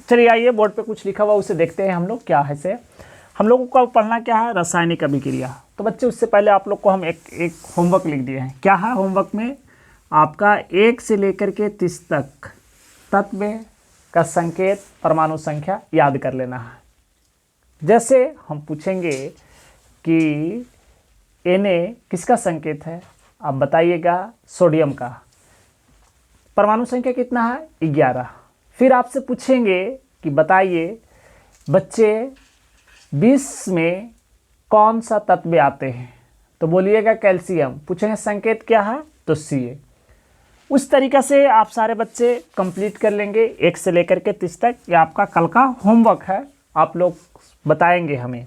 चलिए आइए बोर्ड पे कुछ लिखा हुआ उसे देखते हैं हम लोग क्या है से। हम लोगों को पढ़ना क्या है, रासायनिक अभिक्रिया। तो बच्चे उससे पहले आप लोग को हम एक होमवर्क लिख दिए हैं। क्या है होमवर्क में? आपका 1 से लेकर के 30 तक तत्व का संकेत परमाणु संख्या याद कर लेना है। जैसे हम पूछेंगे कि Na किसका संकेत है, आप बताइएगा सोडियम का। परमाणु संख्या कितना है? 11। फिर आपसे पूछेंगे कि बताइए बच्चे 20 में कौन सा तत्व आते हैं, तो बोलिएगा कैल्शियम। पूछेंगे संकेत क्या है, तो Ca। उस तरीक़ा से आप सारे बच्चे कंप्लीट कर लेंगे 1 से लेकर के 30 तक। ये आपका कल का होमवर्क है, आप लोग बताएंगे हमें।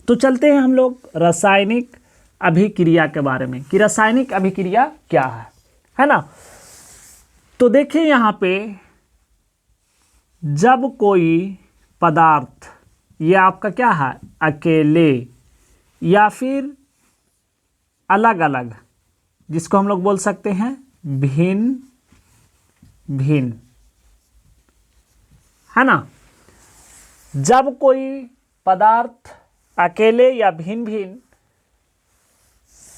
तो चलते हैं हम लोग रासायनिक अभिक्रिया के बारे में कि रासायनिक अभिक्रिया क्या है ना। तो देखिए यहाँ पे जब कोई पदार्थ, ये आपका क्या है, अकेले या फिर अलग अलग, जिसको हम लोग बोल सकते हैं भिन्न भिन्न, है ना। जब कोई पदार्थ अकेले या भिन्न भिन्न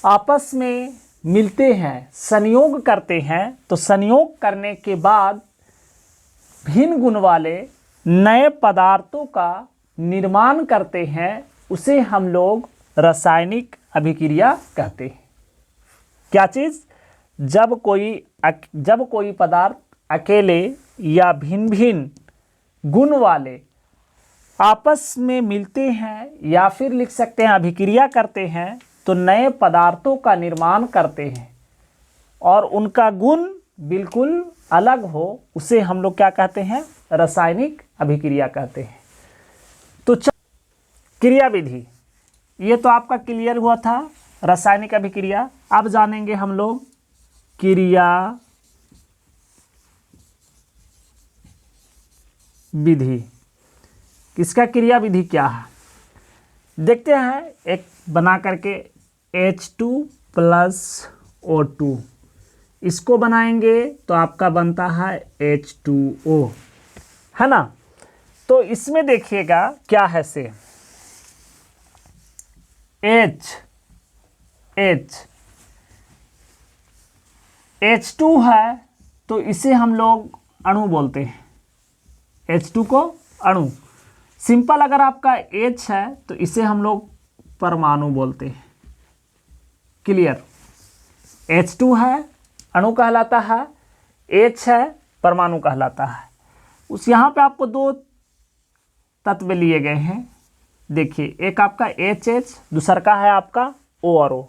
आपस में मिलते हैं, संयोग करते हैं, तो संयोग करने के बाद भिन्न गुण वाले नए पदार्थों का निर्माण करते हैं, उसे हम लोग रासायनिक अभिक्रिया कहते हैं। क्या चीज़? जब कोई पदार्थ अकेले या भिन्न भिन्न गुण वाले आपस में मिलते हैं या फिर लिख सकते हैं अभिक्रिया करते हैं, तो नए पदार्थों का निर्माण करते हैं और उनका गुण बिल्कुल अलग हो, उसे हम लोग क्या कहते हैं, रासायनिक अभिक्रिया कहते हैं। तो क्रिया विधि, ये तो आपका क्लियर हुआ था रासायनिक अभिक्रिया। अब जानेंगे हम लोग क्रिया विधि। किसका क्रिया विधि क्या है देखते हैं। एक बना करके H2+O2, इसको बनाएंगे तो आपका बनता है H2O, है ना। तो इसमें देखिएगा क्या है से H2 है, तो इसे हम लोग अणु बोलते हैं। H2 को अणु। सिंपल अगर आपका H है तो इसे हम लोग परमाणु बोलते हैं। क्लियर? H2 है अणु कहलाता है, H है परमाणु कहलाता है। उस यहाँ पे आपको 2 तत्व लिए गए हैं। देखिए एक आपका HH, दूसरा का है आपका O और O।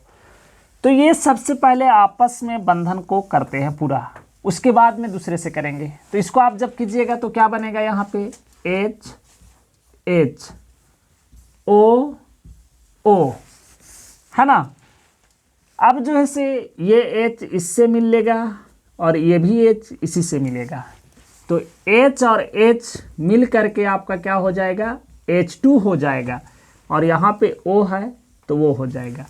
तो ये सबसे पहले आपस में बंधन को करते हैं पूरा, उसके बाद में दूसरे से करेंगे। तो इसको आप जब कीजिएगा तो क्या बनेगा, यहाँ पे H O O, है ना। अब जो है से ये H इससे मिल लेगा और ये भी H इसी से मिलेगा, तो H और H मिल करके आपका क्या हो जाएगा, H2 हो जाएगा। और यहाँ पे O है तो वो हो जाएगा।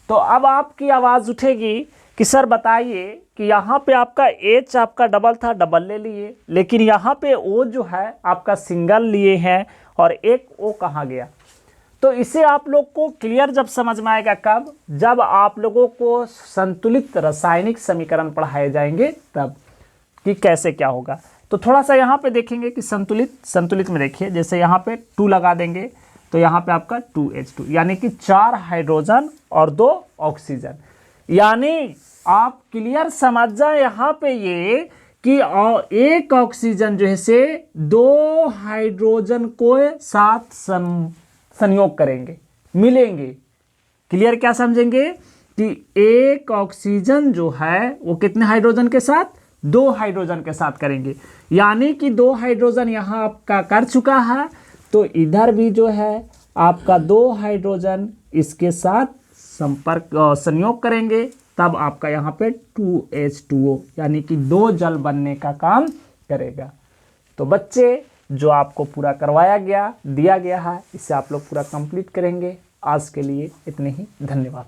तो अब आपकी आवाज़ उठेगी कि सर बताइए कि यहाँ पे आपका H आपका डबल था, डबल ले लिए, लेकिन यहाँ पे O जो है आपका सिंगल लिए हैं और एक O कहाँ गया। तो इसे आप लोग को क्लियर जब समझ में आएगा कब, जब आप लोगों को संतुलित रासायनिक समीकरण पढ़ाए जाएंगे तब, कि कैसे क्या होगा। तो थोड़ा सा यहाँ पे देखेंगे कि संतुलित में देखिए, जैसे यहाँ पे 2 लगा देंगे तो यहाँ पे आपका 2H2, यानी कि 4 हाइड्रोजन और 2 ऑक्सीजन। यानी आप क्लियर समझ जाए यहाँ पे ये कि एक ऑक्सीजन जो है से 2 हाइड्रोजन को साथ संयोग करेंगे, मिलेंगे। क्लियर क्या समझेंगे कि एक ऑक्सीजन जो है वो कितने हाइड्रोजन के साथ, 2 हाइड्रोजन के साथ करेंगे। यानी कि 2 हाइड्रोजन यहाँ आपका कर चुका है, तो इधर भी जो है आपका 2 हाइड्रोजन इसके साथ संयोग करेंगे, तब आपका यहाँ पे 2H2O यानी कि 2 जल बनने का काम करेगा। तो बच्चे जो आपको पूरा करवाया गया, दिया गया है, इसे आप लोग पूरा कंप्लीट करेंगे। आज के लिए इतने ही, धन्यवाद।